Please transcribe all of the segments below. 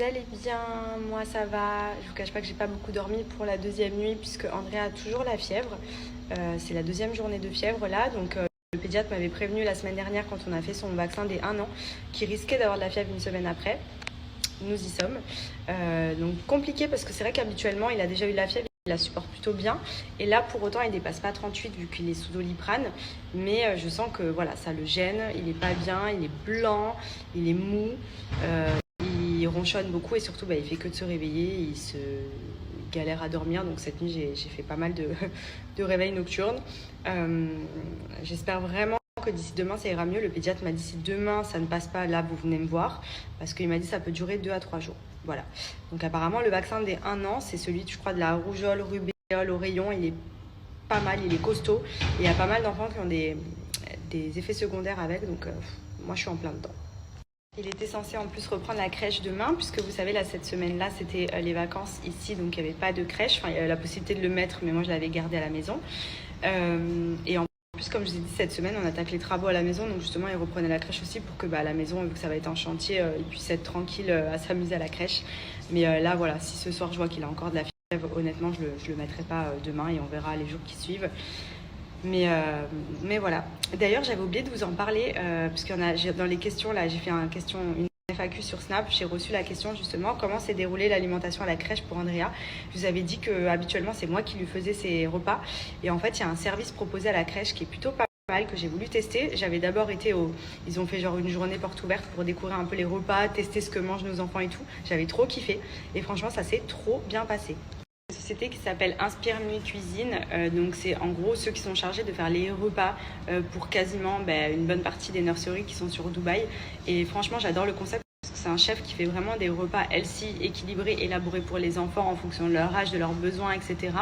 allez bien, moi ça va. Je vous cache pas que j'ai pas beaucoup dormi pour la deuxième nuit puisque Andrea a toujours la fièvre. C'est la deuxième journée de fièvre là, donc le pédiatre m'avait prévenu la semaine dernière quand on a fait son vaccin des 1 an qu'il risquait d'avoir de la fièvre une semaine après. Nous y sommes. Donc compliqué parce que c'est vrai qu'habituellement il a déjà eu la fièvre. Il la supporte plutôt bien. Et là, pour autant, il dépasse pas 38 vu qu'il est sous Doliprane. Mais je sens que voilà, ça le gêne. Il est pas bien, il est blanc, il est mou. Il ronchonne beaucoup et surtout, il fait que de se réveiller. Il galère à dormir. Donc cette nuit, j'ai fait pas mal de réveils nocturnes. J'espère vraiment que d'ici demain, ça ira mieux. Le pédiatre m'a dit si demain, ça ne passe pas, là, vous venez me voir. Parce qu'il m'a dit ça peut durer 2 à 3 jours. Voilà. Donc apparemment, le vaccin des 1 an, c'est celui, je crois, de la rougeole, rubéole au rayon. Il est pas mal, il est costaud. Et il y a pas mal d'enfants qui ont des effets secondaires avec. Donc moi, je suis en plein dedans. Il était censé en plus reprendre la crèche demain, puisque vous savez, là, cette semaine-là, c'était les vacances ici, donc il n'y avait pas de crèche. Enfin, il y avait la possibilité de le mettre, mais moi, je l'avais gardé à la maison. Et en plus, comme je vous ai dit, cette semaine, on attaque les travaux à la maison, donc justement, il reprenait la crèche aussi pour que à la maison, vu que ça va être un chantier, il puisse être tranquille à s'amuser à la crèche. Mais là, voilà, si ce soir, je vois qu'il a encore de la fièvre, honnêtement, je le mettrai pas demain et on verra les jours qui suivent. Mais voilà. D'ailleurs, j'avais oublié de vous en parler, parce qu'il y en a dans les questions, là, j'ai fait une FAQ sur Snap, j'ai reçu la question justement comment s'est déroulée l'alimentation à la crèche pour Andrea. Je vous avais dit que habituellement c'est moi qui lui faisais ses repas et en fait il y a un service proposé à la crèche qui est plutôt pas mal que j'ai voulu tester. J'avais d'abord été ils ont fait genre une journée porte ouverte pour découvrir un peu les repas, tester ce que mangent nos enfants et tout. J'avais trop kiffé et franchement ça s'est trop bien passé. Une société qui s'appelle Inspire Nuit Cuisine, donc c'est en gros ceux qui sont chargés de faire les repas pour quasiment une bonne partie des nurseries qui sont sur Dubaï. Et franchement j'adore le concept parce que c'est un chef qui fait vraiment des repas healthy, équilibrés, élaborés pour les enfants en fonction de leur âge, de leurs besoins, etc.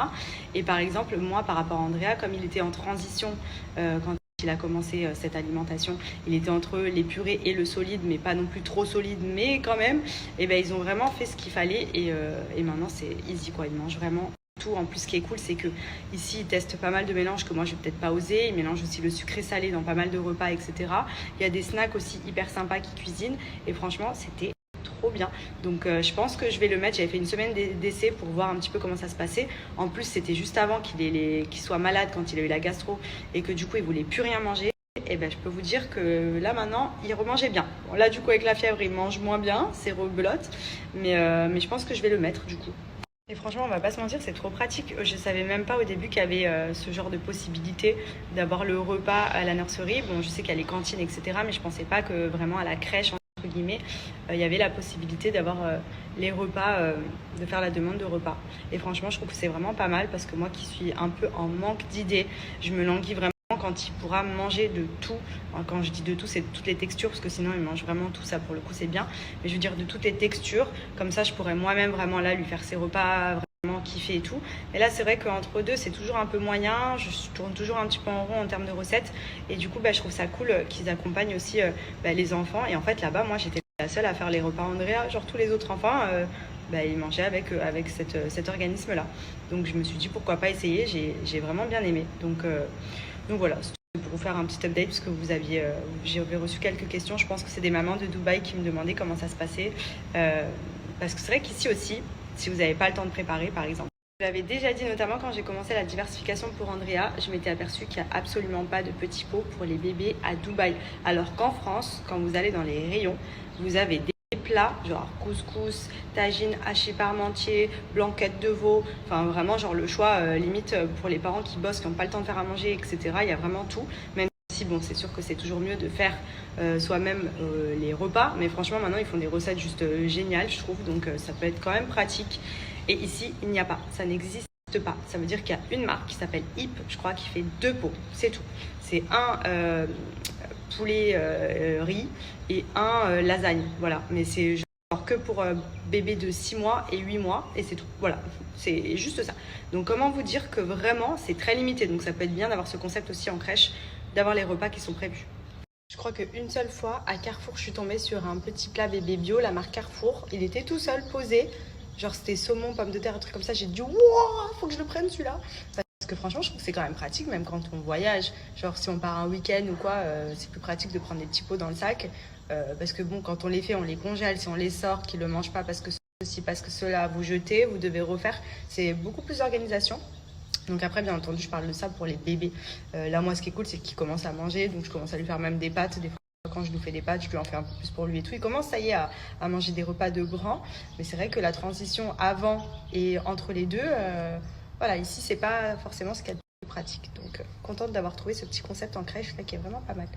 Et par exemple moi par rapport à Andrea, comme il était en transition quand il a commencé cette alimentation, il était entre les purées et le solide, mais pas non plus trop solide, mais quand même, et ils ont vraiment fait ce qu'il fallait et maintenant c'est easy quoi, ils mangent vraiment tout. En plus, ce qui est cool, c'est que ici ils testent pas mal de mélanges que moi je vais peut-être pas oser. Ils mélangent aussi le sucré salé dans pas mal de repas, etc. Il y a des snacks aussi hyper sympas qui cuisinent et franchement c'était trop bien. Donc je pense que je vais le mettre. J'avais fait une semaine d'essai pour voir un petit peu comment ça se passait. En plus c'était juste avant qu'il soit malade quand il a eu la gastro et que du coup il voulait plus rien manger. Et je peux vous dire que là maintenant il remangeait bien. Bon, là du coup avec la fièvre il mange moins bien, c'est rebelote, mais je pense que je vais le mettre du coup. Et franchement, on va pas se mentir, c'est trop pratique. Je savais même pas au début qu'il y avait ce genre de possibilité d'avoir le repas à la nurserie. Bon, je sais qu'il y a les cantines, etc. Mais je pensais pas que vraiment à la crèche, entre guillemets, il y avait la possibilité d'avoir les repas, de faire la demande de repas. Et franchement, je trouve que c'est vraiment pas mal parce que moi qui suis un peu en manque d'idées, je me languis vraiment quand il pourra manger de tout. Quand je dis de tout, c'est de toutes les textures parce que sinon il mange vraiment tout, ça pour le coup c'est bien, mais je veux dire de toutes les textures, comme ça je pourrais moi-même vraiment là lui faire ses repas, vraiment kiffer et tout. Et là c'est vrai qu'entre deux c'est toujours un peu moyen, je tourne toujours un petit peu en rond en termes de recettes et du coup je trouve ça cool qu'ils accompagnent aussi les enfants. Et en fait là-bas moi j'étais la seule à faire les repas Andrea, genre tous les autres enfants ils mangeaient avec cet organisme là, donc je me suis dit pourquoi pas essayer. J'ai vraiment bien aimé, donc voilà, c'était pour vous faire un petit update parce que j'avais reçu quelques questions. Je pense que c'est des mamans de Dubaï qui me demandaient comment ça se passait. Parce que c'est vrai qu'ici aussi, si vous n'avez pas le temps de préparer par exemple. Je l'avais déjà dit notamment quand j'ai commencé la diversification pour Andrea, je m'étais aperçue qu'il n'y a absolument pas de petits pots pour les bébés à Dubaï. Alors qu'en France, quand vous allez dans les rayons, vous avez des plats genre couscous, tagine, hachis parmentier, blanquette de veau, enfin vraiment genre le choix limite pour les parents qui bossent, qui n'ont pas le temps de faire à manger, etc. Il y a vraiment tout, même si bon c'est sûr que c'est toujours mieux de faire soi-même les repas, mais franchement maintenant ils font des recettes juste géniales je trouve, donc ça peut être quand même pratique. Et ici il n'y a pas, ça n'existe pas. Ça veut dire qu'il y a une marque qui s'appelle Hip, je crois, qui fait 2 pots, c'est tout. C'est un poulet riz et un lasagne, voilà. Mais c'est genre que pour bébé de 6 mois et 8 mois et c'est tout, voilà. C'est juste ça. Donc comment vous dire que vraiment c'est très limité, donc ça peut être bien d'avoir ce concept aussi en crèche, d'avoir les repas qui sont prévus. Je crois qu'une seule fois à Carrefour je suis tombée sur un petit plat bébé bio, la marque Carrefour, il était tout seul posé, genre c'était saumon, pommes de terre, un truc comme ça. J'ai dit wouah, faut que je le prenne celui-là. Parce que franchement, je trouve que c'est quand même pratique, même quand on voyage. Genre si on part un week-end ou quoi, c'est plus pratique de prendre des petits pots dans le sac. parce que bon, quand on les fait, on les congèle. Si on les sort, qu'ils ne le mangent pas parce que ceci, parce que cela, vous jetez, vous devez refaire. C'est beaucoup plus d'organisation. Donc après, bien entendu, je parle de ça pour les bébés. Là, moi, ce qui est cool, c'est qu'il commence à manger. Donc je commence à lui faire même des pâtes. Des fois, quand je lui fais des pâtes, je lui en fais un peu plus pour lui et tout. Il commence, ça y est, à manger des repas de grands. Mais c'est vrai que la transition avant et entre les deux, voilà, ici, c'est pas forcément ce qu'il y a de plus pratique. Donc contente d'avoir trouvé ce petit concept en crèche là qui est vraiment pas mal.